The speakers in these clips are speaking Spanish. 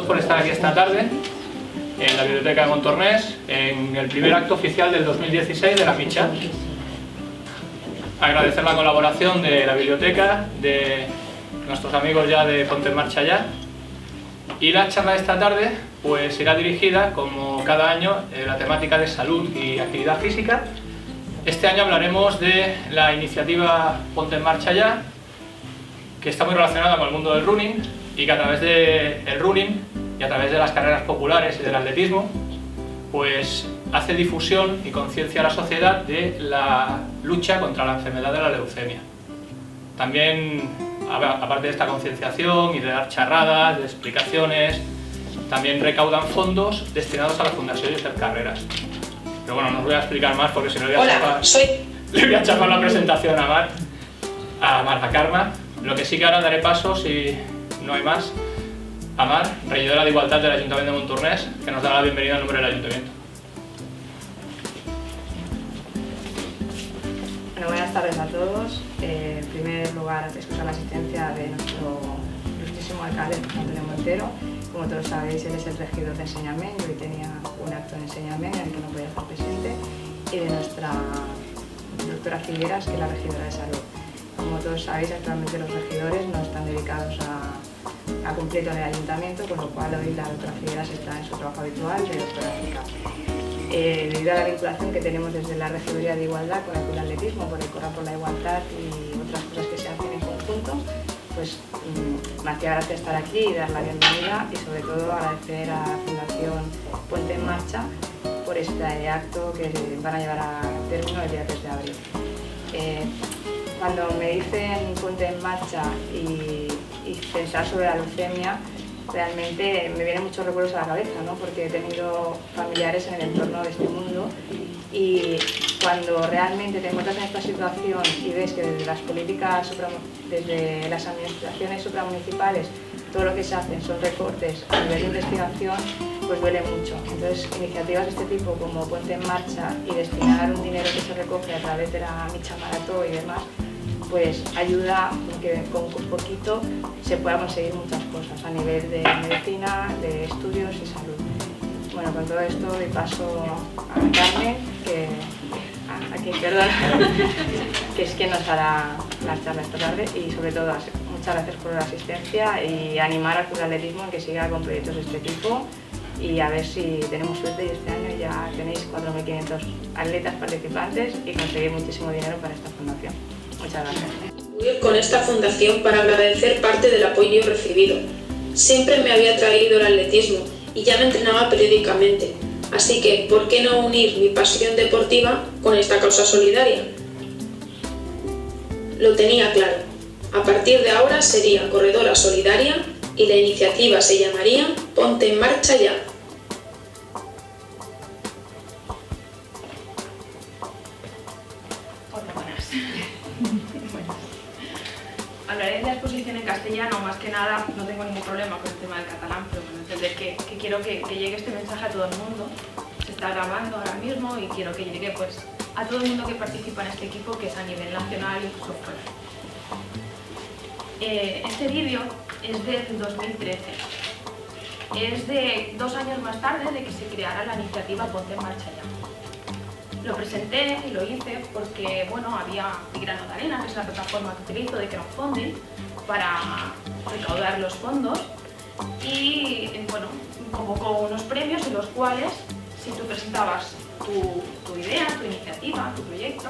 todos por estar aquí esta tarde en la Biblioteca de Montornès, en el primer acto oficial del 2016 de la Mitja. Agradecer la colaboración de la biblioteca, de nuestros amigos ya de Ponte en Marcha Ya. Y la charla de esta tarde pues irá dirigida, como cada año, la temática de salud y actividad física. Este año hablaremos de la iniciativa Ponte en Marcha Ya, que está muy relacionada con el mundo del running y que a través del running y a través de las carreras populares y del atletismo pues hace difusión y conciencia a la sociedad de la lucha contra la enfermedad de la leucemia. También, aparte de esta concienciación y de dar charradas, de explicaciones, también recaudan fondos destinados a la Fundación Josep Carreras. Pero bueno, no os voy a explicar más porque si no le voy a chapar la presentación a Marta Carma. Lo que sí que ahora daré paso, si no hay más, a Mar, regidora de Igualdad del Ayuntamiento de Montornès, que nos da la bienvenida en nombre del Ayuntamiento. Bueno, buenas tardes a todos. En primer lugar, excusar la asistencia de nuestro ilustrísimo alcalde, Antonio Montero. Como todos sabéis, él es el regidor de Enseñament y hoy tenía un acto de Enseñament en el que no podía estar presente, y de nuestra doctora Figueras, que es la regidora de Salud. Como todos sabéis, actualmente los regidores no están dedicados a cumplir con el ayuntamiento, con lo cual hoy la doctora Figueras está en su trabajo habitual de doctora FICA. Debido a la vinculación que tenemos desde la Regiduría de Igualdad con el atletismo, por el Correr por la Igualdad y otras cosas que se hacen en conjunto, pues me hacía gracia estar aquí y dar la bienvenida, y sobre todo agradecer a la Fundación Ponte en Marcha por este acto que van a llevar a término el día 3 de abril. Cuando me dicen Ponte en Marcha y pensar sobre la leucemia, realmente me vienen muchos recuerdos a la cabeza, ¿no? Porque he tenido familiares en el entorno de este mundo, y cuando realmente te encuentras en esta situación y ves que desde las políticas, desde las administraciones supramunicipales, todo lo que se hacen son recortes a nivel de investigación, pues duele mucho. Entonces, iniciativas de este tipo como Ponte en Marcha y destinar un dinero que se recoge a través de la Mitja Marató y demás, pues ayuda a que con un poquito se pueda conseguir muchas cosas a nivel de medicina, de estudios y salud. Bueno, con todo esto doy paso a Carmen, que es quien nos hará la charla esta tarde, y sobre todo muchas gracias por la asistencia y animar al Club Atletismo en que siga con proyectos de este tipo, y a ver si tenemos suerte y este año ya tenéis 4.500 atletas participantes y conseguir muchísimo dinero para esta fundación. Muchas gracias. Con esta fundación para agradecer parte del apoyo recibido. Siempre me había traído el atletismo y ya me entrenaba periódicamente, así que ¿por qué no unir mi pasión deportiva con esta causa solidaria? Lo tenía claro. A partir de ahora sería corredora solidaria y la iniciativa se llamaría Ponte en Marcha Ya. Hablaré de la exposición en castellano, más que nada no tengo ningún problema con el tema del catalán, pero con entender que quiero que llegue este mensaje a todo el mundo. Se está grabando ahora mismo y quiero que llegue pues a todo el mundo que participa en este equipo, que es a nivel nacional y incluso fuera. Este vídeo es del 2013. Es de 2 años más tarde de que se creara la iniciativa Ponte en Marcha Ya. Lo presenté y lo hice porque bueno, había Grano de Arena, que es la plataforma que utilizo de crowdfunding para recaudar los fondos, y bueno, convocó unos premios en los cuales, si tú presentabas tu idea, tu iniciativa, tu proyecto,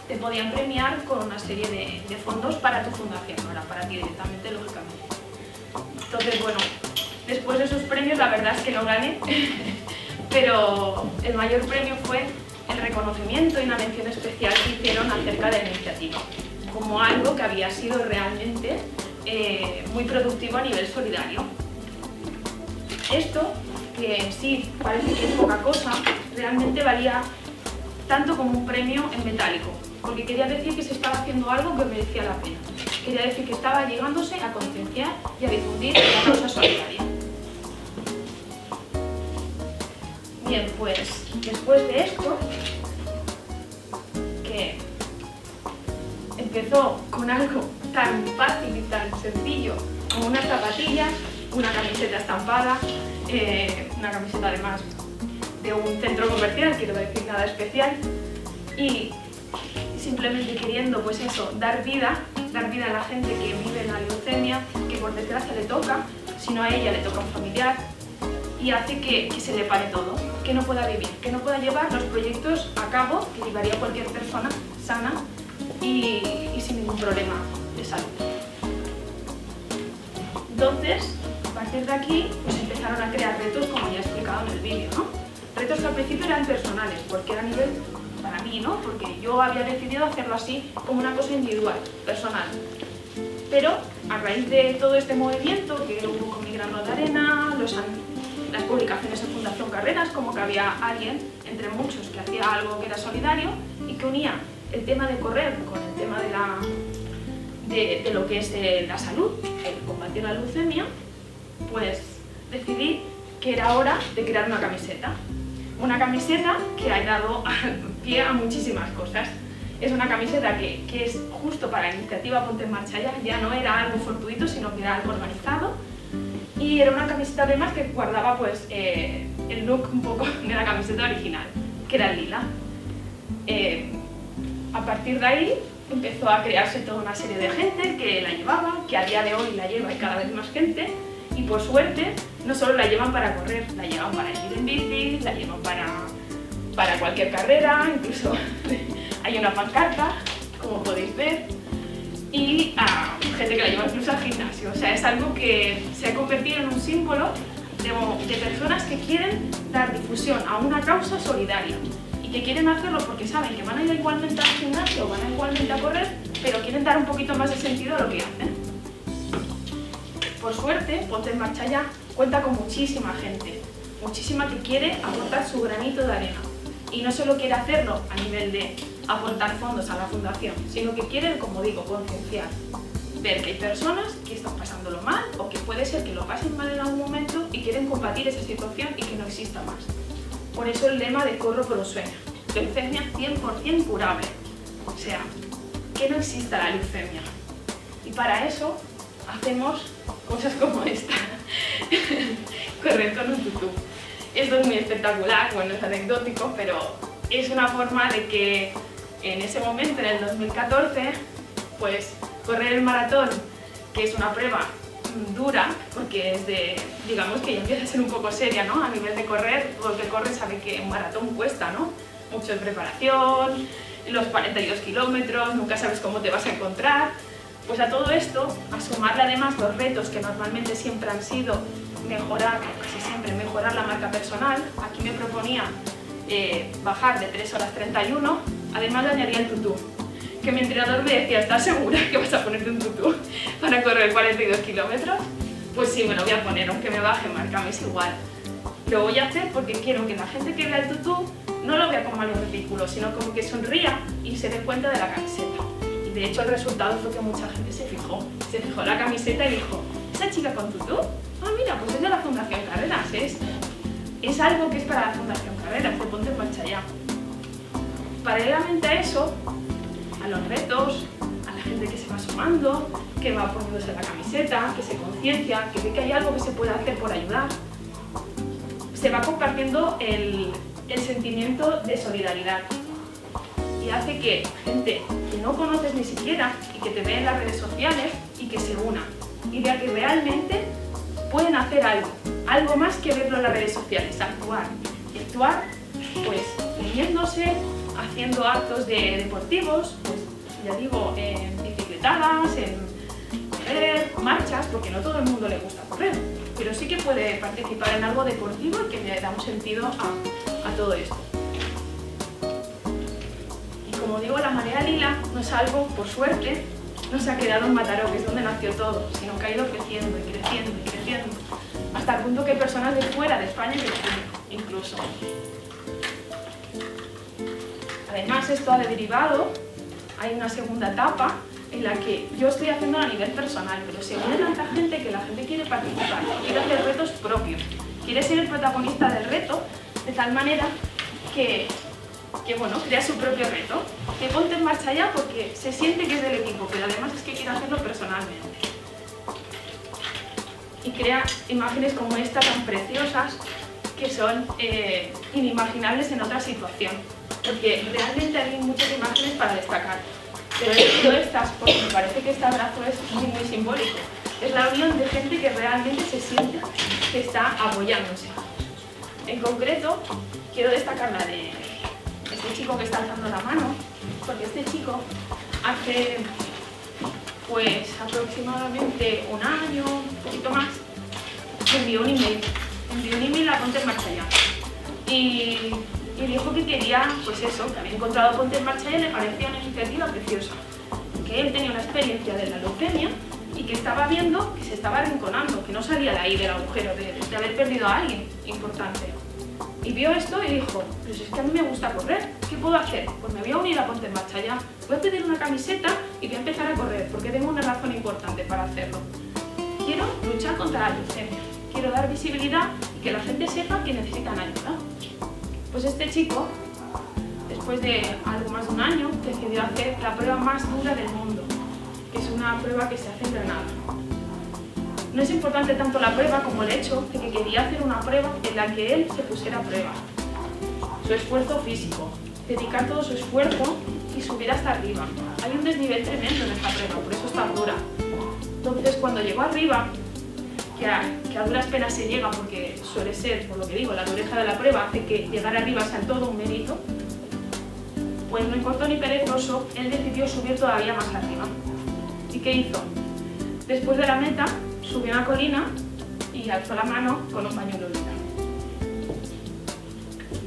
te podían premiar con una serie de fondos para tu fundación, no era para ti directamente, lógicamente. Entonces bueno, después de esos premios la verdad es que no gané, pero el mayor premio fue el reconocimiento y una mención especial que hicieron acerca de la iniciativa, como algo que había sido realmente muy productivo a nivel solidario. Esto, que en sí parece que es poca cosa, realmente valía tanto como un premio en metálico, porque quería decir que se estaba haciendo algo que merecía la pena. Quería decir que estaba llegándose a concienciar y a difundir la causa solidaria. Bien, pues después de esto, que empezó con algo tan fácil y tan sencillo como unas zapatillas, una camiseta estampada, una camiseta además de un centro comercial, quiero decir nada especial, y simplemente queriendo pues eso, dar vida a la gente que vive en la leucemia, que por desgracia le toca, si no a ella le toca a un familiar, y hace que se le pare todo, que no pueda vivir, que no pueda llevar los proyectos a cabo que llevaría cualquier persona sana y sin ningún problema de salud. Entonces, a partir de aquí, pues empezaron a crear retos, como ya he explicado en el vídeo, ¿no? Retos que al principio eran personales, porque era a nivel para mí, ¿no? Porque yo había decidido hacerlo así, como una cosa individual, personal. Pero a raíz de todo este movimiento, que hubo con Mi Grano de Arena, las publicaciones en Fundación Carreras, como que había alguien, entre muchos, que hacía algo que era solidario y que unía el tema de correr con el tema de lo que es la salud, el combatir la leucemia, pues decidí que era hora de crear una camiseta. Una camiseta que ha dado pie a muchísimas cosas. Es una camiseta que es justo para la iniciativa Ponte en Marcha ya no era algo fortuito, sino que era algo organizado. Y era una camiseta además que guardaba pues, el look un poco de la camiseta original, que era el lila. A partir de ahí empezó a crearse toda una serie de gente que la llevaba, que a día de hoy la lleva y cada vez más gente. Y por suerte, no solo la llevan para correr, la llevan para ir en bici, la llevan para cualquier carrera, incluso hay una pancarta, como podéis ver, y gente que la lleva incluso al gimnasio. O sea, es algo que se ha convertido en un símbolo de personas que quieren dar difusión a una causa solidaria y que quieren hacerlo porque saben que van a ir igualmente al gimnasio, van a ir igualmente a correr, pero quieren dar un poquito más de sentido a lo que hacen. Por suerte, Ponte en Marcha Ya cuenta con muchísima gente, muchísima que quiere aportar su granito de arena. Y no solo quiere hacerlo a nivel de aportar fondos a la fundación, sino que quiere, como digo, concienciar. Ver que hay personas que están pasándolo mal o que puede ser que lo pasen mal en algún momento y quieren combatir esa situación y que no exista más. Por eso el lema de Corro por un sueño. Leucemia 100% curable. O sea, que no exista la leucemia. Y para eso hacemos cosas como esta. Correr con un tutú. Esto es muy espectacular, bueno, es anecdótico, pero es una forma de que en ese momento, en el 2014, pues correr el maratón, que es una prueba dura, porque es de, digamos que ya empieza a ser un poco seria, ¿no? A nivel de correr, todo el que corre sabe que un maratón cuesta, ¿no? Mucho de preparación, los 42 kilómetros, nunca sabes cómo te vas a encontrar. Pues a todo esto, a sumarle además los retos que normalmente siempre han sido mejorar, casi siempre mejorar la marca personal. Aquí me proponía bajar de 3 horas 31, además le añadía el tutú, que mi entrenador me decía, ¿estás segura que vas a ponerte un tutú para correr 42 kilómetros? Pues sí, me lo voy a poner, aunque me baje marca, me es igual. Lo voy a hacer porque quiero que la gente que vea el tutú no lo vea como algo ridículo, sino como que sonría y se dé cuenta de la camiseta. Y de hecho el resultado fue que mucha gente se fijó en la camiseta y dijo, ¿esa chica con tutú? Ah, mira, pues es de la Fundación Carreras, es algo que es para la Fundación Carreras, de Ponte en Marcha Ya. Paralelamente a eso, a los retos, a la gente que se va sumando, que va poniéndose la camiseta, que se conciencia, que ve que hay algo que se puede hacer por ayudar, se va compartiendo el sentimiento de solidaridad y hace que gente que no conoces ni siquiera y que te ve en las redes sociales y que se una y vea que realmente pueden hacer algo más que verlo en las redes sociales, actuar. Y actuar, pues, uniéndose, haciendo actos deportivos, pues, ya digo, en bicicletadas, en correr, marchas, porque no todo el mundo le gusta correr, pero sí que puede participar en algo deportivo y que le da un sentido a todo esto. Y como digo, la marea lila no es algo, por suerte, no se ha quedado en Mataró, que es donde nació todo, sino que ha ido creciendo y creciendo y creciendo, hasta el punto que hay personas de fuera de España que lo hacen incluso. Además, esto ha derivado, hay una segunda etapa en la que yo estoy haciendo a nivel personal, pero se une tanta gente que la gente quiere participar, quiere hacer retos propios, quiere ser el protagonista del reto, de tal manera que bueno, crea su propio reto, que Ponte en Marcha Ya porque se siente que es del equipo, pero además es que quiere hacerlo personalmente. y crea imágenes como esta tan preciosas que son inimaginables en otra situación, porque realmente hay muchas imágenes para destacar, pero he elegido estas porque me parece que este abrazo es muy, muy simbólico. Es la unión de gente que realmente se siente que está apoyándose. En concreto, quiero destacar la de este chico que está alzando la mano, porque este chico hace pues aproximadamente un año, un poquito más, me envió un email a Ponte en Marcha Ya y dijo que quería, pues eso, que había encontrado Ponte en Marcha Ya y le parecía una iniciativa preciosa, que él tenía una experiencia de la leucemia y que estaba viendo que se estaba arrinconando, que no salía de ahí del agujero, de haber perdido a alguien importante. Y vio esto y dijo, pues es que a mí me gusta correr, ¿qué puedo hacer? Pues me voy a unir a Ponte en Marcha Ya, voy a pedir una camiseta y voy a empezar a correr, porque tengo una razón importante para hacerlo. Quiero luchar contra la leucemia, quiero dar visibilidad y que la gente sepa que necesitan ayuda. Pues este chico, después de algo más de un año, decidió hacer la prueba más dura del mundo, que es una prueba que se hace en Granada. No es importante tanto la prueba como el hecho de que quería hacer una prueba en la que él se pusiera a prueba. Su esfuerzo físico, dedicar todo su esfuerzo y subir hasta arriba. Hay un desnivel tremendo en esta prueba, por eso es tan dura. Entonces, cuando llegó arriba, que a duras penas se llega, porque suele ser, por lo que digo, la dureza de la prueba hace que llegar arriba sea todo un mérito, pues no importó ni perezoso, él decidió subir todavía más arriba. ¿Y qué hizo? Después de la meta, subió a una colina y alzó la mano con un pañuelo lila.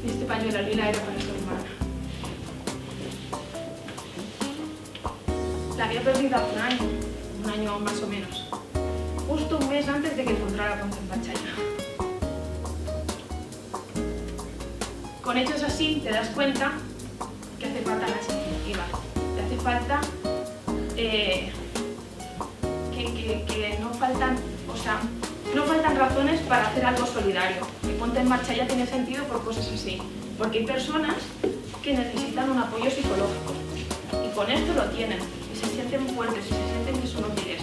Y este pañuelo lila era para su hermana. La había perdido hace un año más o menos, justo un mes antes de que encontrara Ponte en Marcha Ya. Con hechos así te das cuenta que hace falta las iniciativas, te hace falta que no faltan, no faltan razones para hacer algo solidario. Y Ponte en Marcha Ya tiene sentido por cosas así, porque hay personas que necesitan un apoyo psicológico y con esto lo tienen, y se sienten fuertes, y se sienten que son útiles.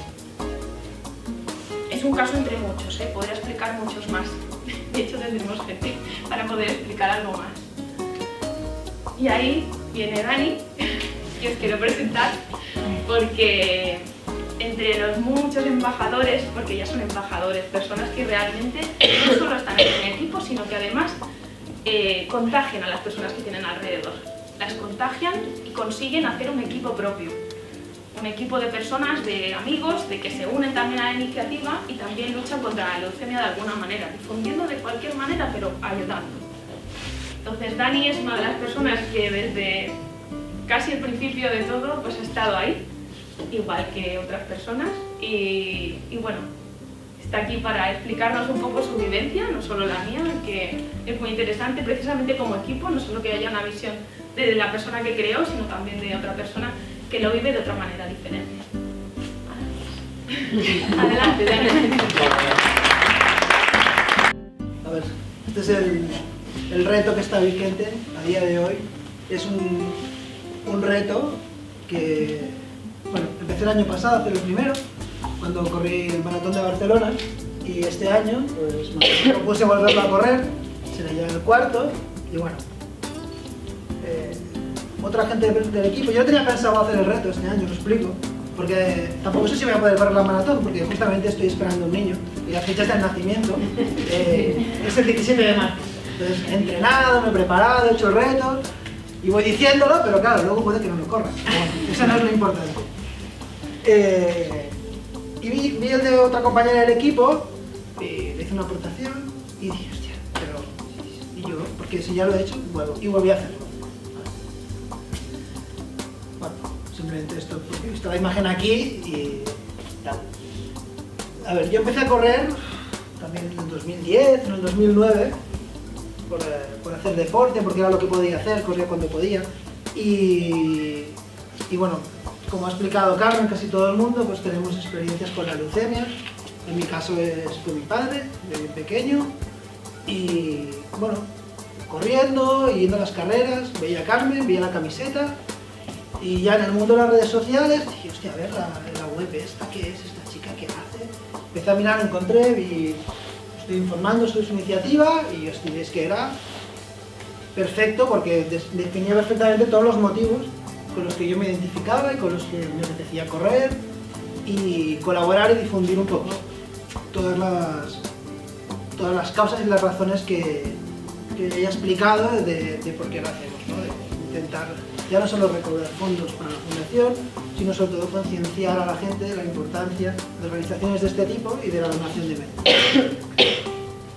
Es un caso entre muchos, podría explicar muchos más. De hecho, tendremos gente para poder explicar algo más. Y ahí viene Dani, que os quiero presentar, porque entre los muchos embajadores, porque ya son embajadores, personas que realmente no solo están en el equipo, sino que además contagian a las personas que tienen alrededor. Las contagian y consiguen hacer un equipo propio. Un equipo de personas, de amigos, de que se unen también a la iniciativa y también luchan contra la leucemia de alguna manera, difundiendo de cualquier manera, pero ayudando. Entonces Dani es una de las personas que desde casi el principio de todo pues ha estado ahí, igual que otras personas, y bueno, está aquí para explicarnos un poco su vivencia, no solo la mía, que es muy interesante precisamente como equipo, no solo que haya una visión de la persona que creó, sino también de otra persona que lo vive de otra manera diferente. Adelante, Dani. A ver, este es el reto que está vigente a día de hoy. Es un reto que, bueno, empecé el año pasado, fue el primero, cuando corrí el maratón de Barcelona, y este año pues me propuse volverlo a correr, será ya el cuarto, y bueno, otra gente del equipo, yo tenía pensado hacer el reto este año, lo explico, porque tampoco sé si voy a poder correr la maratón, porque justamente estoy esperando un niño, y la fecha del nacimiento es el 17 de marzo. Entonces he entrenado, me he preparado, he hecho el reto, y voy diciéndolo, pero claro, luego puede que no lo corra. Bueno, eso no es lo importante. Y vi el de otra compañera del equipo, le hice una aportación, y dije, hostia, pero... Y yo, porque si ya lo he hecho, vuelvo, y volví a hacerlo. Bueno, simplemente esto, porque he visto la imagen aquí y tal. A ver, yo empecé a correr también en el 2010, en el 2009, por hacer deporte, porque era lo que podía hacer, corría cuando podía. Y bueno, como ha explicado Carmen, casi todo el mundo, pues tenemos experiencias con la leucemia. En mi caso fue mi padre, de bien pequeño. Y bueno, corriendo, yendo a las carreras, veía a Carmen, veía la camiseta. Y ya en el mundo de las redes sociales dije, hostia, a ver, la web esta, ¿qué es esta chica? ¿Qué hace? empecé a mirar, encontré, vi, estoy informando sobre su iniciativa y es que era perfecto porque definía perfectamente todos los motivos con los que yo me identificaba y con los que me apetecía correr y colaborar y difundir un poco todas las causas y las razones que he explicado de por qué lo hacemos, ¿no? De intentar ya no solo recaudar fondos para la fundación, sino sobre todo concienciar a la gente de la importancia de organizaciones de este tipo y de la donación de medios.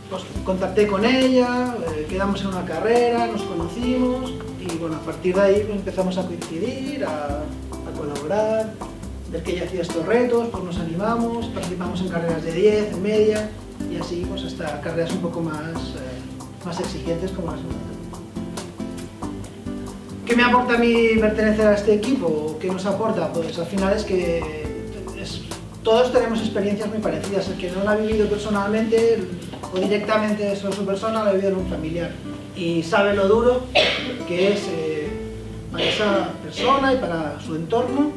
Pues contacté con ella, quedamos en una carrera, nos conocimos y bueno, a partir de ahí empezamos a coincidir, a colaborar, ver que ella hacía estos retos, pues nos animamos, participamos en carreras de 10, en media y así pues hasta carreras un poco más exigentes como las nuestras. ¿Qué me aporta a mí pertenecer a este equipo? ¿Qué nos aporta? Pues al final es que todos tenemos experiencias muy parecidas. El que no la ha vivido personalmente o directamente sobre su persona, la ha vivido en un familiar. Y sabe lo duro que es para esa persona y para su entorno,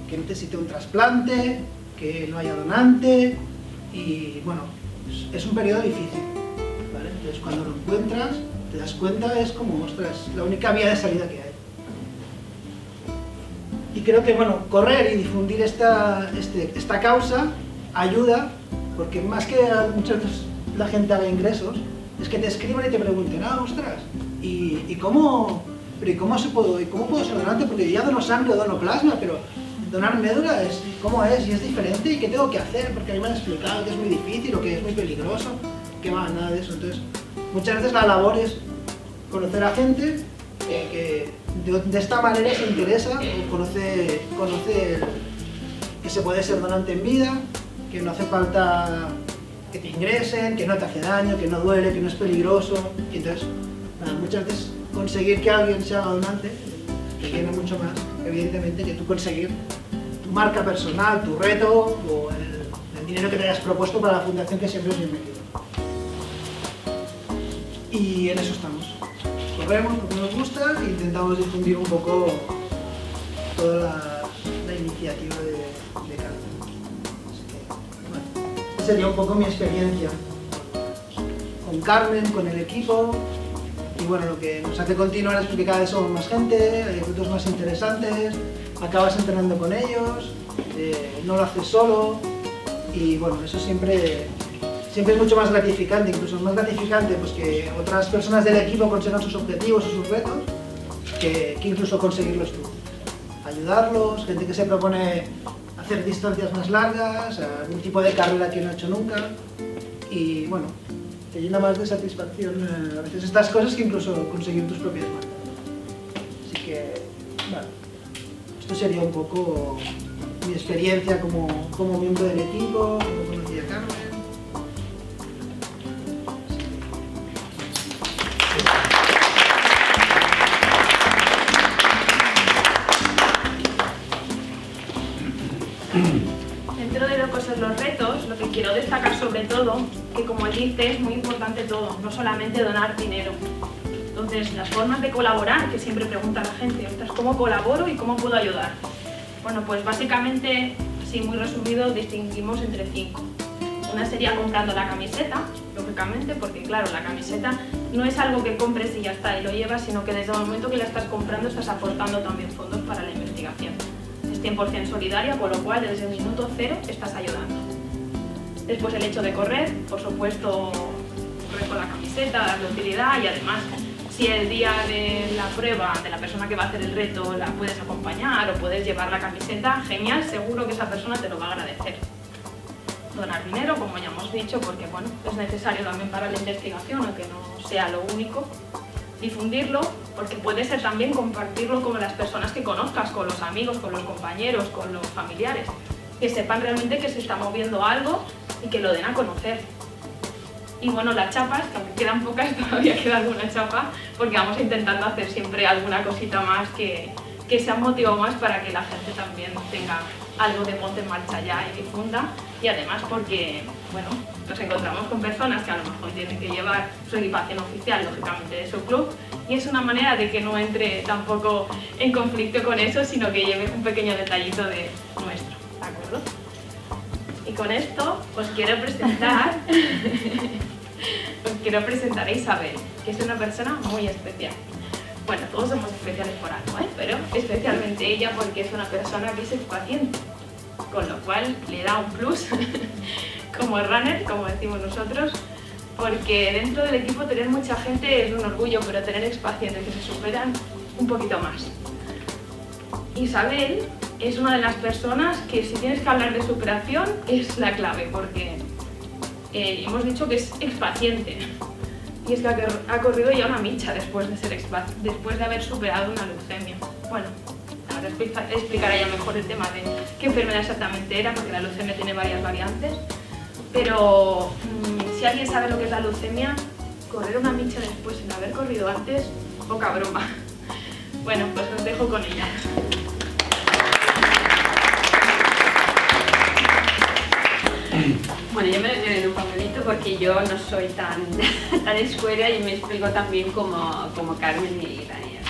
que necesite un trasplante, que no haya donante y bueno, es un periodo difícil, ¿vale? Entonces cuando lo encuentras, te das cuenta, es como, ostras, la única vía de salida que hay. Y creo que, bueno, correr y difundir esta causa ayuda, porque más que muchas veces la gente haga ingresos, es que te escriban y te pregunten, ostras, ¿y cómo puedo ser donante? Porque yo ya dono sangre o dono plasma, pero donar médula, ¿cómo es? Y es diferente, ¿y qué tengo que hacer? Porque a mí me han explicado que es muy difícil o que es muy peligroso, que va, nada de eso. Entonces, muchas veces la labor es conocer a gente que de esta manera se interesa o conoce que se puede ser donante en vida, que no hace falta que te ingresen, que no te hace daño, que no duele, que no es peligroso. Y entonces, muchas veces conseguir que alguien se haga donante te llena mucho más, evidentemente, que tú conseguir tu marca personal, tu reto o el dinero que te hayas propuesto para la fundación, que siempre es bienvenido. Y en eso estamos. Corremos porque nos gusta e intentamos difundir un poco toda la iniciativa de Carmen. Así que, bueno, esta sería un poco mi experiencia con Carmen, con el equipo. Y bueno, lo que nos hace continuar es porque cada vez somos más gente, hay retos más interesantes, acabas entrenando con ellos, no lo haces solo y bueno, eso siempre es mucho más gratificante, incluso es más gratificante pues, que otras personas del equipo consigan sus objetivos o sus retos que incluso conseguirlos tú. Ayudarlos, gente que se propone hacer distancias más largas, algún tipo de carrera que no ha hecho nunca y bueno, te llena más de satisfacción a veces estas cosas que incluso conseguir tus propias marcas. Así que, bueno, esto sería un poco mi experiencia como miembro del equipo, como conocí a Carmen. Dentro de lo que son los retos, lo que quiero destacar sobre todo, que como él dice, es muy importante todo, no solamente donar dinero. Entonces, las formas de colaborar, que siempre pregunta la gente, ostras, ¿cómo colaboro y cómo puedo ayudar? Bueno, pues básicamente, así muy resumido, distinguimos entre 5. Una sería comprando la camiseta, lógicamente, porque claro, la camiseta no es algo que compres y ya está, y lo llevas, sino que desde el momento que la estás comprando estás aportando también fondos para la investigación. 100% solidaria, con lo cual desde el minuto 0 estás ayudando. Después el hecho de correr, por supuesto, correr con la camiseta, darle utilidad y además si el día de la prueba de la persona que va a hacer el reto la puedes acompañar o puedes llevar la camiseta, genial, seguro que esa persona te lo va a agradecer. Donar dinero, como ya hemos dicho, porque bueno, es necesario también para la investigación, aunque no sea lo único. Difundirlo, porque puede ser también compartirlo con las personas que conozcas, con los amigos, con los compañeros, con los familiares, que sepan realmente que se está moviendo algo y que lo den a conocer. Y bueno, las chapas, que aunque quedan pocas, todavía queda alguna chapa, porque vamos intentando hacer siempre alguna cosita más que sea un motivo más para que la gente también tenga algo de Ponte en Marcha ya y difunda, y además porque, bueno, nos encontramos con personas que a lo mejor tienen que llevar su equipación oficial, lógicamente de su club, y es una manera de que no entre tampoco en conflicto con eso, sino que lleve un pequeño detallito de nuestro, ¿de acuerdo? Y con esto os quiero presentar a Isabel, que es una persona muy especial. Bueno, todos somos especiales por algo, pero especialmente ella porque es una persona que es expaciente, con lo cual le da un plus como runner, como decimos nosotros, porque dentro del equipo tener mucha gente es un orgullo, pero tener expacientes que se superan un poquito más. Isabel es una de las personas que, si tienes que hablar de superación, es la clave, porque hemos dicho que es expaciente. Y es que ha corrido ya una micha después de haber superado una leucemia. Bueno, ahora explicará ya mejor el tema de qué enfermedad exactamente era, porque la leucemia tiene varias variantes. Pero si alguien sabe lo que es la leucemia, correr una micha después sin haber corrido antes, poca broma. Bueno, pues os dejo con ella. Bueno, yo me lo llevo en un papelito porque yo no soy tan escuela y me explico tan bien como Carmen y Daniel.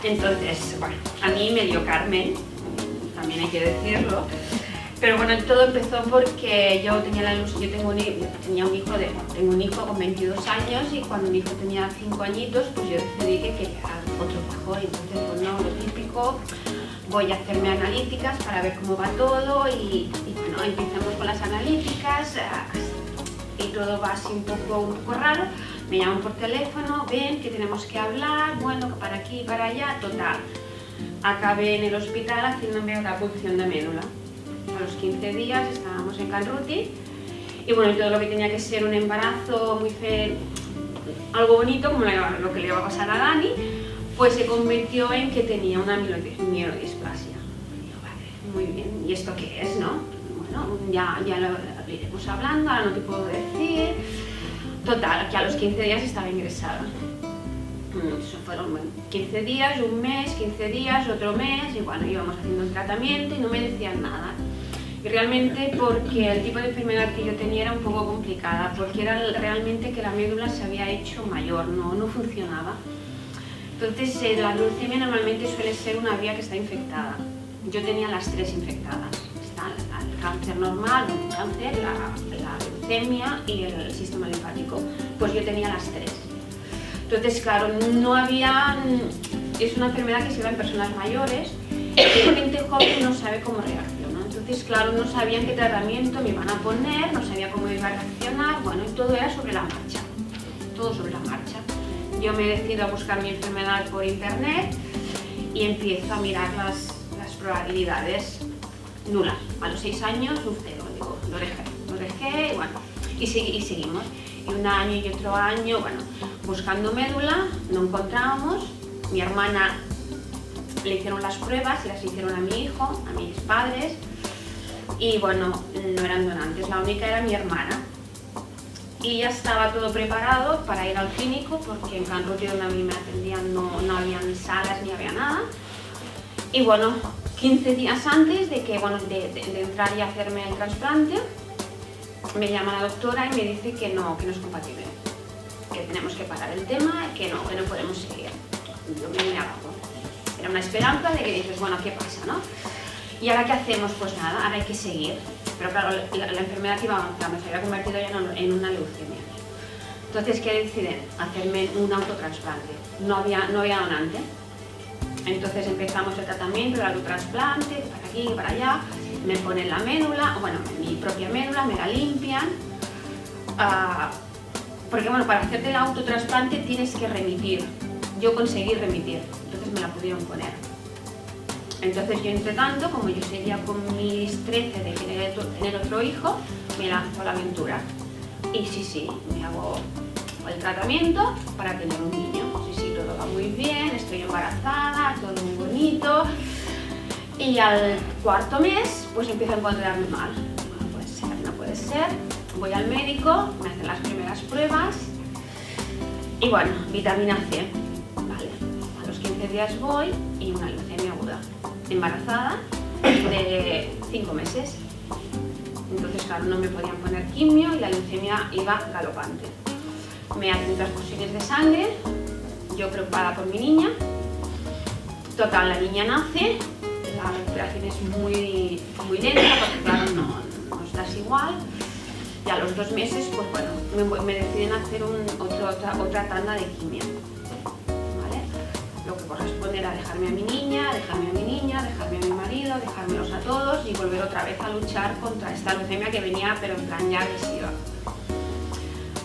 Entonces, bueno, a mí me dio Carmen, también hay que decirlo, pero bueno, todo empezó porque yo tenía tengo un hijo con 22 años y cuando mi hijo tenía 5 añitos, pues yo decidí que quería otro hijo y entonces, bueno, lo típico, voy a hacerme analíticas para ver cómo va todo y bueno, empezamos con las analíticas y todo va así un poco raro. Me llaman por teléfono, ven que tenemos que hablar, bueno, para aquí, para allá, total. Acabé en el hospital haciéndome una punción de médula. A los 15 días estábamos en Canruti y bueno, todo lo que tenía que ser un embarazo muy feo, algo bonito como lo que le iba a pasar a Dani, pues se convirtió en que tenía una mielodisplasia. Y yo, vale, muy bien, ¿y esto qué es, no? Bueno, ya lo iremos hablando, ahora no te puedo decir. Total, que a los 15 días estaba ingresada. Eso fueron 15 días, un mes, 15 días, otro mes, y bueno, íbamos haciendo un tratamiento y no me decían nada. Y realmente porque el tipo de enfermedad que yo tenía era un poco complicada, porque era realmente que la médula se había hecho mayor, no funcionaba. Entonces la leucemia normalmente suele ser una vía que está infectada. Yo tenía las 3 infectadas. Está el cáncer normal, el cáncer, la leucemia y el sistema linfático. Pues yo tenía las 3. Entonces, claro, es una enfermedad que se da en personas mayores y la gente joven no sabe cómo reacciona. Entonces, claro, no sabían qué tratamiento me iban a poner, no sabía cómo iba a reaccionar, bueno, y todo era sobre la marcha, todo sobre la marcha. Yo me decido a buscar mi enfermedad por internet y empiezo a mirar las probabilidades nulas. A los 6 años, un 0, digo, lo dejé y bueno, y seguimos. Y un año y otro año, bueno, buscando médula, no encontrábamos. Mi hermana le hicieron las pruebas y las hicieron a mi hijo, a mis padres, y bueno, no eran donantes, la única era mi hermana. Y ya estaba todo preparado para ir al clínico, porque en Canruti, donde a mí me atendían, no habían salas ni había nada. Y bueno, 15 días antes de entrar y hacerme el trasplante, me llama la doctora y me dice que no es compatible, que tenemos que parar el tema, que no podemos seguir. Yo me vine abajo. Era una esperanza de que dices, bueno, ¿qué pasa, no? ¿Y ahora qué hacemos? Pues nada, ahora hay que seguir. Pero claro, la enfermedad iba avanzando, se había convertido ya en una leucemia. Entonces, ¿qué deciden? Hacerme un autotrasplante. No había donante. Entonces empezamos el tratamiento, el autotrasplante, para aquí y para allá. Me ponen la médula, bueno, mi propia médula, me la limpian. Porque bueno, para hacerte el autotrasplante tienes que remitir. Yo conseguí remitir, entonces me la pudieron poner. Entonces yo, entre tanto, como yo seguía con mis 13 de querer tener otro hijo, me lanzo a la aventura. Y sí, me hago el tratamiento para tener un niño. Sí, todo va muy bien, estoy embarazada, todo muy bonito. Y al 4.º mes, pues empiezo a encontrarme mal. No puede ser. Voy al médico, me hacen las primeras pruebas. Y bueno, vitamina C. Vale. A los 15 días voy y una leucemia aguda. Embarazada de 5 meses. Entonces, claro, no me podían poner quimio y la leucemia iba galopante. Me hacen transfusiones de sangre, yo preocupada por mi niña. Total, la niña nace, la recuperación es muy lenta porque, claro, nos semanas igual, y a los 2 meses, pues bueno, me deciden hacer otra tanda de quimio, ¿vale? Lo que corresponde era dejarme a mi niña, dejarme a mi marido, dejármelos a todos y volver otra vez a luchar contra esta leucemia que venía, pero en plan ya agresiva.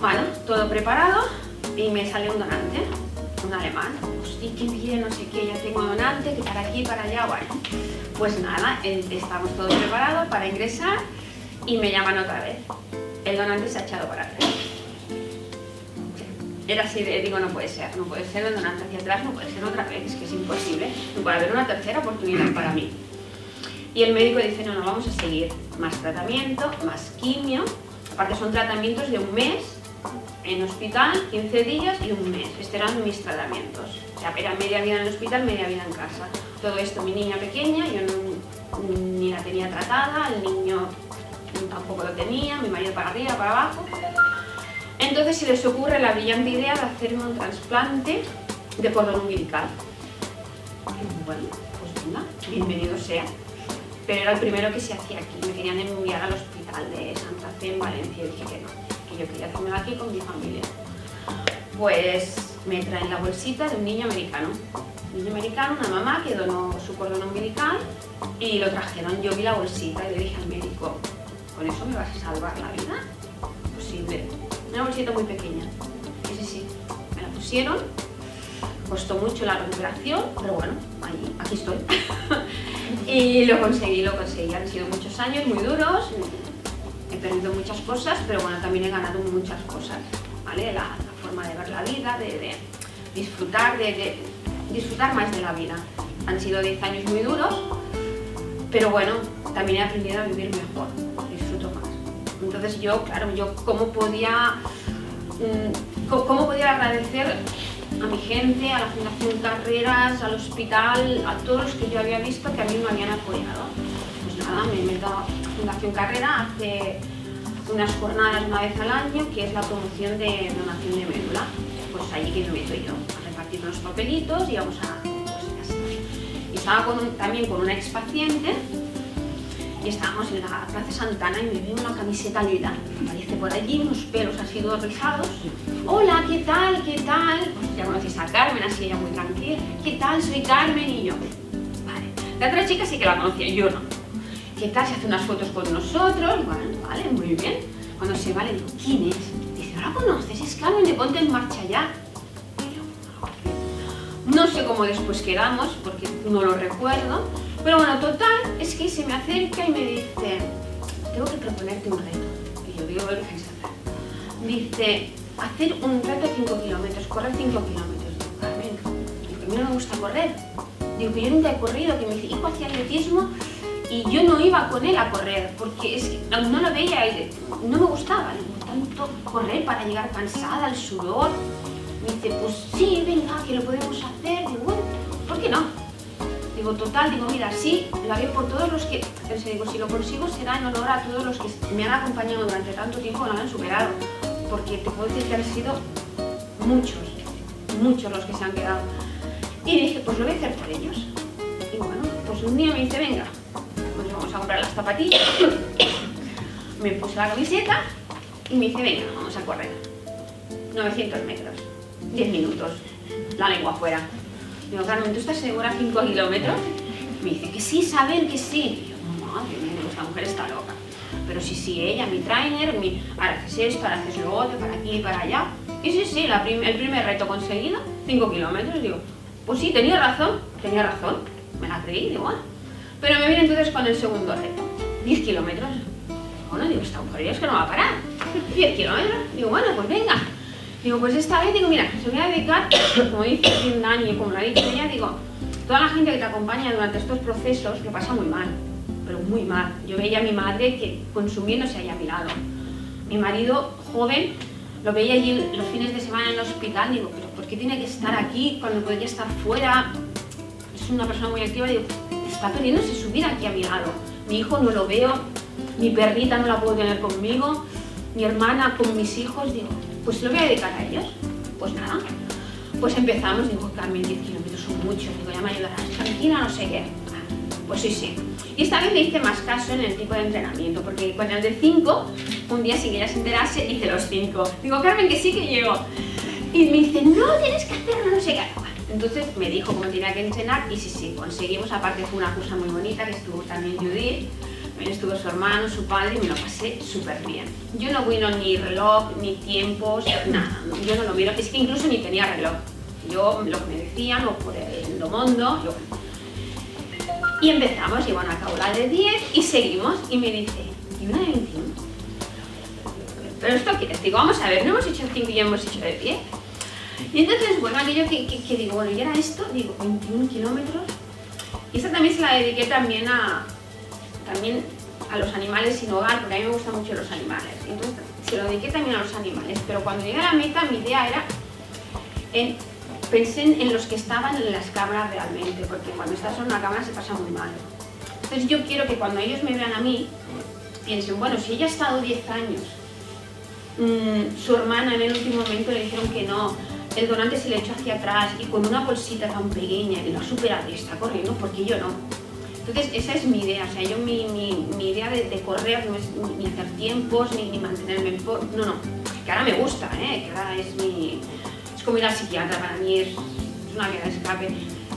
Bueno, todo preparado y me sale un donante, un alemán. Hostia, qué bien, no sé qué, ya tengo donante, que para aquí, para allá, bueno. Pues nada, estamos todos preparados para ingresar y me llaman otra vez. El donante se ha echado para atrás. Era así, digo, no puede ser el donante hacia atrás, no puede ser otra vez, es que es imposible, no puede haber una tercera oportunidad para mí. Y el médico dice, no, vamos a seguir, más tratamiento, más quimio, aparte son tratamientos de 1 mes, en hospital, 15 días y 1 mes, estos eran mis tratamientos, o sea, era media vida en el hospital, media vida en casa. Todo esto, mi niña pequeña, yo ni la tenía tratada, el niño tampoco lo tenía, mi marido para arriba, para abajo. Entonces se les ocurre la brillante idea de hacerme un trasplante de cordón umbilical. Y bueno, pues venga, bienvenido sea. Pero era el primero que se hacía aquí, me querían enviar al hospital de Santa Fe en Valencia y dije que no, que yo quería hacérmelo aquí con mi familia. Pues me traen la bolsita de un niño americano. Un niño americano, una mamá que donó su cordón umbilical y lo trajeron. Yo vi la bolsita y le dije al médico, ¿con eso me vas a salvar la vida? Posible. Una bolsita muy pequeña. Sí, me la pusieron, costó mucho la recuperación, pero bueno, aquí estoy. Y lo conseguí, han sido muchos años muy duros, he perdido muchas cosas, pero bueno, también he ganado muchas cosas, ¿vale? La forma de ver la vida, de disfrutar, de disfrutar más de la vida. Han sido 10 años muy duros, pero bueno, también he aprendido a vivir mejor, disfruto más. Entonces yo, claro, ¿cómo podía agradecer a mi gente, a la Fundación Carreras, al hospital, a todos los que yo había visto que a mí me habían apoyado? Pues nada, me meto a Fundación Carrera, hace unas jornadas una vez al año, que es la promoción de donación de médula. Pues allí que me meto yo, a repartir los papelitos y vamos a... Pues ya está. Y estaba también con una expaciente, y estábamos en la Plaza Santana y me veo una camiseta lila, aparece por allí, unos pelos así todos rizados. Hola, ¿qué tal? ¿Qué tal? Pues ya conocéis a Carmen, así ella muy tranquila. ¿Qué tal? Soy Carmen y yo. Vale. La otra chica sí que la conocía, yo no. ¿Qué tal? Se hace unas fotos con nosotros. Bueno, vale, muy bien. Cuando se va le digo, ¿quién es? Dice, ¿no la conoces? Es Carmen de Ponte en Marcha Ya. Y yo, no sé cómo después quedamos, porque no lo recuerdo. Pero bueno, total, es que se me acerca y me dice, tengo que proponerte un reto. Y yo digo, ¿qué vais a hacer? Dice, hacer un reto de 5 kilómetros, correr 5 kilómetros. Digo, Carmen, digo, que a mí no me gusta correr. Digo, que yo nunca he corrido, que mi hijo hacía atletismo y yo no iba con él a correr, porque es que no lo veía, no me gustaba. Digo, tanto correr para llegar cansada, el sudor. Me dice, pues sí, venga, que lo podemos hacer. Digo, bueno, ¿por qué no? Digo, total, digo, mira, sí, lo haré por todos los que, pensé, digo, si lo consigo será en honor a todos los que me han acompañado durante tanto tiempo, lo han superado, porque te puedo decir que han sido muchos los que se han quedado. Y dije, pues lo voy a hacer por ellos. Y bueno, pues un día me dice, venga, pues vamos a comprar las zapatillas, me puse la camiseta y me dice, venga, vamos a correr. 900 metros, 10 minutos, la lengua afuera. Digo, Carmen, ¿tú estás segura 5 kilómetros? Me dice que sí, saben que sí. Y yo, madre mía, esta mujer está loca. Pero sí, ella, mi trainer, ahora haces esto, ahora haces lo otro, para aquí y para allá. Y sí, el primer reto conseguido, 5 kilómetros. Digo, pues sí, tenía razón, me la creí, digo, bueno. Pero me viene entonces con el segundo reto, 10 kilómetros. Bueno, digo, esta mujer es que no va a parar. 10 kilómetros, digo, bueno, pues venga. Digo, pues esta vez, digo, mira, se voy a dedicar, como dice Dani y como lo ha dicho ella, digo, toda la gente que te acompaña durante estos procesos lo pasa muy mal, pero muy mal. Yo veía a mi madre que consumiéndose ahí a mi lado. Mi marido, joven, lo veía allí los fines de semana en el hospital, digo, pero ¿por qué tiene que estar aquí cuando podría estar fuera? Es una persona muy activa, digo, está perdiéndose su vida aquí a mi lado. Mi hijo no lo veo, mi perrita no la puedo tener conmigo, mi hermana con mis hijos, digo, pues lo voy a dedicar a ellos. Pues nada, pues empezamos, digo, Carmen, 10 kilómetros son muchos, digo, ya me ayudarás, tranquila, no sé qué. pues sí. Y esta vez le hice más caso en el tipo de entrenamiento, porque con el de 5, un día sin que ella se enterase, hice los 5. Digo, Carmen, que sí que llego. Y me dice, no, tienes que hacerlo, no sé qué. Bueno, entonces me dijo cómo tenía que entrenar y sí, conseguimos. Aparte fue una cosa muy bonita, que estuvo también Judith, también estuvo su hermano, su padre, y me lo pasé súper bien. Yo no miro ni reloj, ni tiempos, nada, yo no lo miro, es que incluso ni tenía reloj. Yo lo que me decían, o por el Endomondo, y empezamos, y bueno, acabó la de 10 y seguimos, y me dice, ¿y una de 21? ¿Pero esto qué es? Digo, vamos a ver, no hemos hecho 5 y ya hemos hecho de pie. Y entonces, bueno, aquello que digo, bueno, y era esto, digo, 21 kilómetros. Y esta también se la dediqué también a los animales sin hogar, porque a mí me gustan mucho los animales. Entonces, se lo dediqué también a los animales. Pero cuando llegué a la meta, mi idea era, pensé en los que estaban en las cámaras realmente, porque cuando estás en una cámara se pasa muy mal. Entonces yo quiero que cuando ellos me vean a mí, piensen, bueno, si ella ha estado 10 años, su hermana en el último momento le dijeron que no, el donante se le echó hacia atrás y con una bolsita tan pequeña y lo ha superado y está corriendo, ¿por qué yo no? Entonces esa es mi idea, o sea, yo mi idea de correr no es ni hacer tiempos, ni mantenerme en forma, no, que ahora me gusta, que ahora es como ir al psiquiatra, para mí es una vía de escape,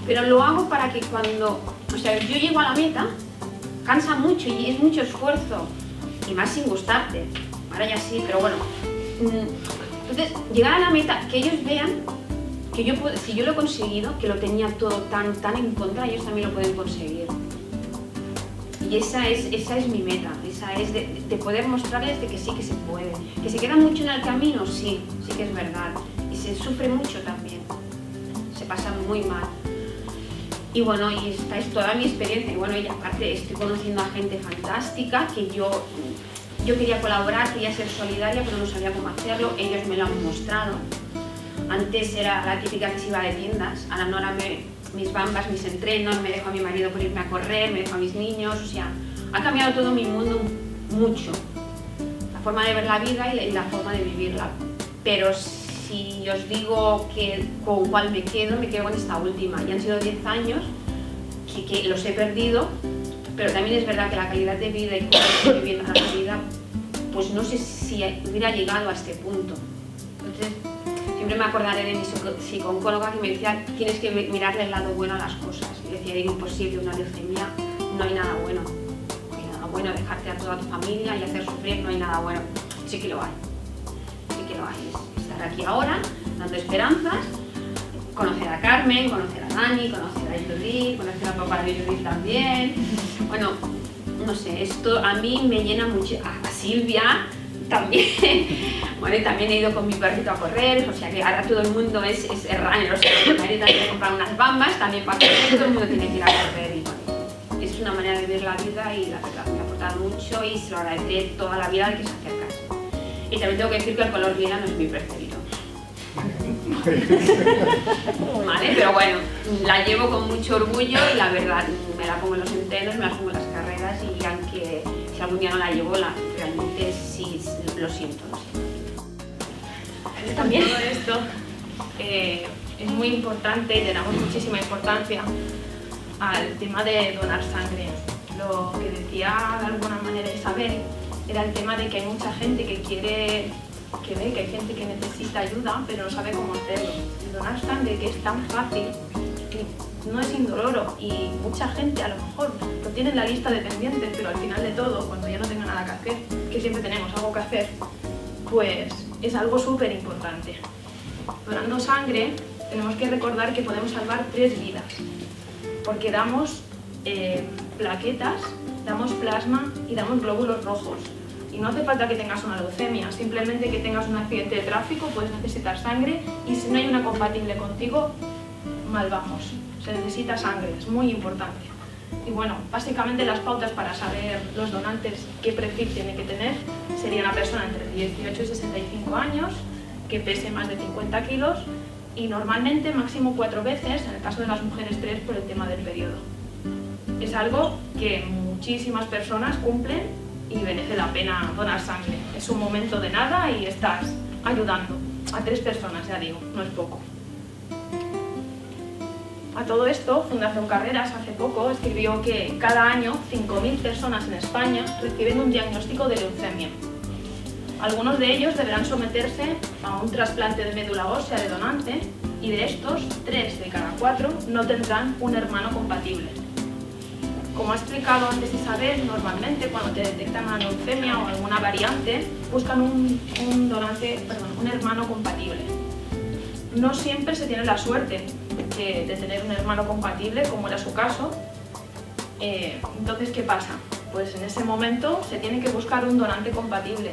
pero lo hago para que cuando, o sea, yo llego a la meta, cansa mucho y es mucho esfuerzo, y más sin gustarte, ahora ya sí, pero bueno, entonces llegar a la meta, que ellos vean que yo puedo, si yo lo he conseguido, que lo tenía todo tan en contra, ellos también lo pueden conseguir. Y esa es mi meta, esa es de poder mostrarles de que sí que se puede, que se queda mucho en el camino, sí que es verdad, y se sufre mucho también, se pasa muy mal. Y bueno, y esta es toda mi experiencia, y bueno, y aparte estoy conociendo a gente fantástica, que yo quería colaborar, quería ser solidaria, pero no sabía cómo hacerlo, ellos me lo han mostrado. Antes era la típica que se iba de tiendas, ahora no, ahora mis bambas, mis entrenos, me dejo a mi marido por irme a correr, me dejo a mis niños, o sea, ha cambiado todo mi mundo mucho. La forma de ver la vida y la forma de vivirla. Pero si os digo con cuál me quedo con esta última. Y han sido 10 años que los he perdido, pero también es verdad que la calidad de vida y cómo estoy viviendo la vida, pues no sé si hubiera llegado a este punto. Entonces, siempre me acordaré de mi psicóloga que me decía, tienes que mirarle el lado bueno a las cosas. Y decía, era imposible, una leucemia, no hay nada bueno. No hay nada bueno, dejarte a toda tu familia y hacer sufrir, no hay nada bueno. Sí que lo hay. Sí que lo hay. Es estar aquí ahora, dando esperanzas, conocer a Carmen, conocer a Dani, conocer a Judith, conocer a papá de Judith también. Bueno, no sé, esto a mí me llena mucho. A Silvia también. Bueno, y también he ido con mi perrito a correr, o sea que ahora todo el mundo es runner, o sea, mi marido tiene que comprar unas bambas también para correr, todo el mundo tiene que ir a correr y bueno, es una manera de ver la vida y la verdad me ha aportado mucho y se lo agradeceré toda la vida al que se acercase. Y también tengo que decir que el color lila no es mi preferido. Vale, pero bueno, la llevo con mucho orgullo y la verdad me la pongo en los entrenos, me la pongo en las carreras y aunque si algún día no la llevo, realmente sí lo siento. También todo esto es muy importante y le damos muchísima importancia al tema de donar sangre. Lo que decía de alguna manera Isabel era el tema de que hay mucha gente que quiere, que ve que hay gente que necesita ayuda pero no sabe cómo hacerlo. El donar sangre, que es tan fácil, no es indoloro y mucha gente a lo mejor lo tiene en la lista de pendientes, pero al final de todo, cuando ya no tenga nada que hacer, que siempre tenemos algo que hacer, pues es algo súper importante. Donando sangre tenemos que recordar que podemos salvar 3 vidas, porque damos plaquetas, damos plasma y damos glóbulos rojos. Y no hace falta que tengas una leucemia, simplemente que tengas un accidente de tráfico, puedes necesitar sangre y si no hay una compatible contigo, mal vamos. Se necesita sangre, es muy importante. Y bueno, básicamente las pautas para saber los donantes qué perfil tiene que tener sería una persona entre 18 y 65 años, que pese más de 50 kilos y normalmente máximo 4 veces, en el caso de las mujeres 3 por el tema del periodo. Es algo que muchísimas personas cumplen y merece la pena donar sangre. Es un momento de nada y estás ayudando a 3 personas, ya digo, no es poco. A todo esto, Fundación Carreras hace poco escribió que cada año 5.000 personas en España reciben un diagnóstico de leucemia. Algunos de ellos deberán someterse a un trasplante de médula ósea de donante y de estos, 3 de cada 4 no tendrán un hermano compatible. Como ha explicado antes Isabel, normalmente cuando te detectan una leucemia o alguna variante, buscan un hermano compatible. No siempre se tiene la suerte de tener un hermano compatible, como era su caso. Entonces, ¿qué pasa? Pues en ese momento se tiene que buscar un donante compatible.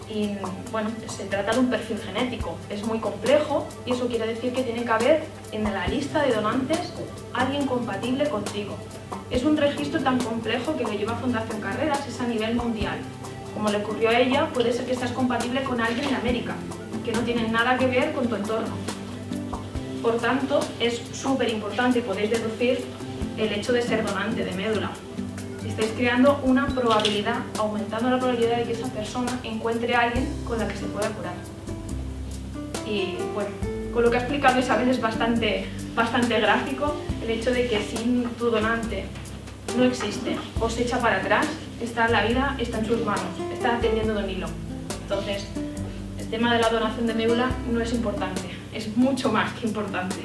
Y bueno, se trata de un perfil genético, es muy complejo y eso quiere decir que tiene que haber en la lista de donantes alguien compatible contigo. Es un registro tan complejo que lo lleva Fundación Carreras, es a nivel mundial. Como le ocurrió a ella, puede ser que seas compatible con alguien en América, que no tiene nada que ver con tu entorno. Por tanto, es súper importante, podéis deducir, el hecho de ser donante de médula. Estáis creando una probabilidad, aumentando la probabilidad de que esa persona encuentre a alguien con la que se pueda curar. Y bueno, con lo que ha explicado Isabel es bastante gráfico el hecho de que si tu donante no existe o se echa para atrás, la vida está en sus manos, está tendiendo de un hilo. Entonces, el tema de la donación de médula no es importante, es mucho más que importante.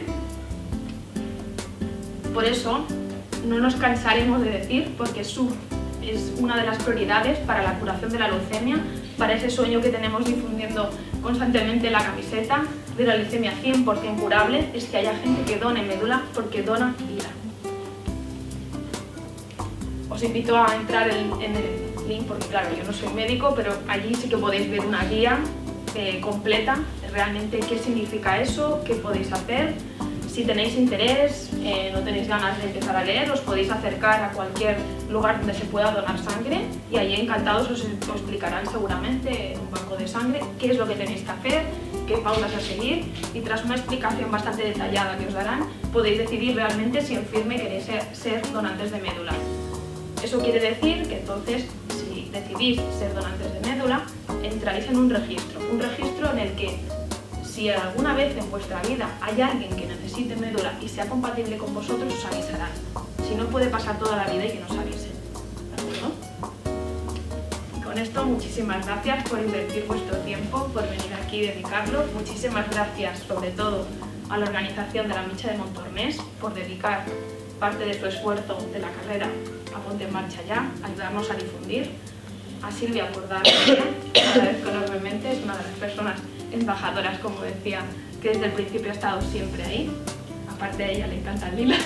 Por eso, no nos cansaremos de decir, porque es una de las prioridades para la curación de la leucemia, para ese sueño que tenemos difundiendo constantemente la camiseta de la leucemia 100% curable, es que haya gente que done médula porque dona vida. Os invito a entrar en el link, porque claro, yo no soy médico, pero allí sí que podéis ver una guía completa de realmente qué significa eso, qué podéis hacer. Si tenéis interés, no tenéis ganas de empezar a leer, os podéis acercar a cualquier lugar donde se pueda donar sangre y allí encantados os explicarán seguramente en un banco de sangre qué es lo que tenéis que hacer, qué pautas a seguir y tras una explicación bastante detallada que os darán, podéis decidir realmente si en firme queréis ser donantes de médula. Eso quiere decir que entonces, si decidís ser donantes de médula, entráis en un registro en el que si alguna vez en vuestra vida hay alguien que necesite médula y sea compatible con vosotros, os avisarán. Si no, puede pasar toda la vida y que nos avisen. ¿De acuerdo? Con esto, muchísimas gracias por invertir vuestro tiempo, por venir aquí y dedicarlo. Muchísimas gracias, sobre todo, a la organización de la Micha de Montornès por dedicar parte de su esfuerzo de la carrera a Ponte en Marcha Ya, ayudarnos a difundir. A Silvia por darme, agradezco enormemente, es una de las personas embajadoras, como decía, que desde el principio ha estado siempre ahí. Aparte de ella le encanta el lila.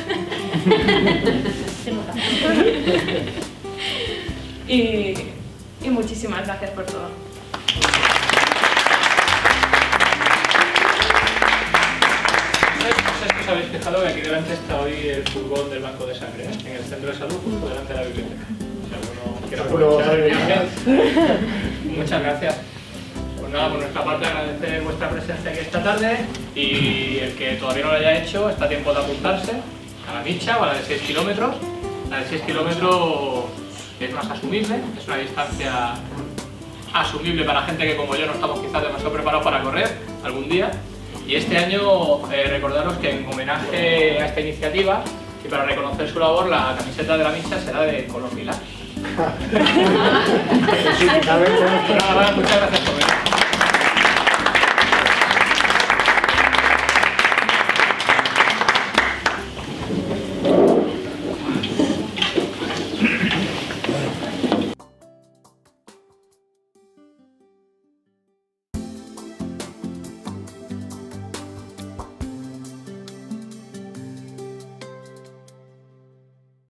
y muchísimas gracias por todo. ¿Os habéis fijado que aquí delante está hoy el furgón del banco de sangre, en el centro de salud, justo delante de la biblioteca? Si alguno quiere aprovechar, muchas gracias. Pues nada, por nuestra parte agradecer vuestra presencia aquí esta tarde y el que todavía no lo haya hecho está a tiempo de apuntarse a la Micha o a la de 6 kilómetros. La de 6 kilómetros es más asumible, es una distancia asumible para gente que como yo no estamos quizás demasiado preparados para correr algún día. Y este año recordaros que en homenaje a esta iniciativa y para reconocer su labor, la camiseta de la Micha será de color lila. Nada más, muchas gracias por venir.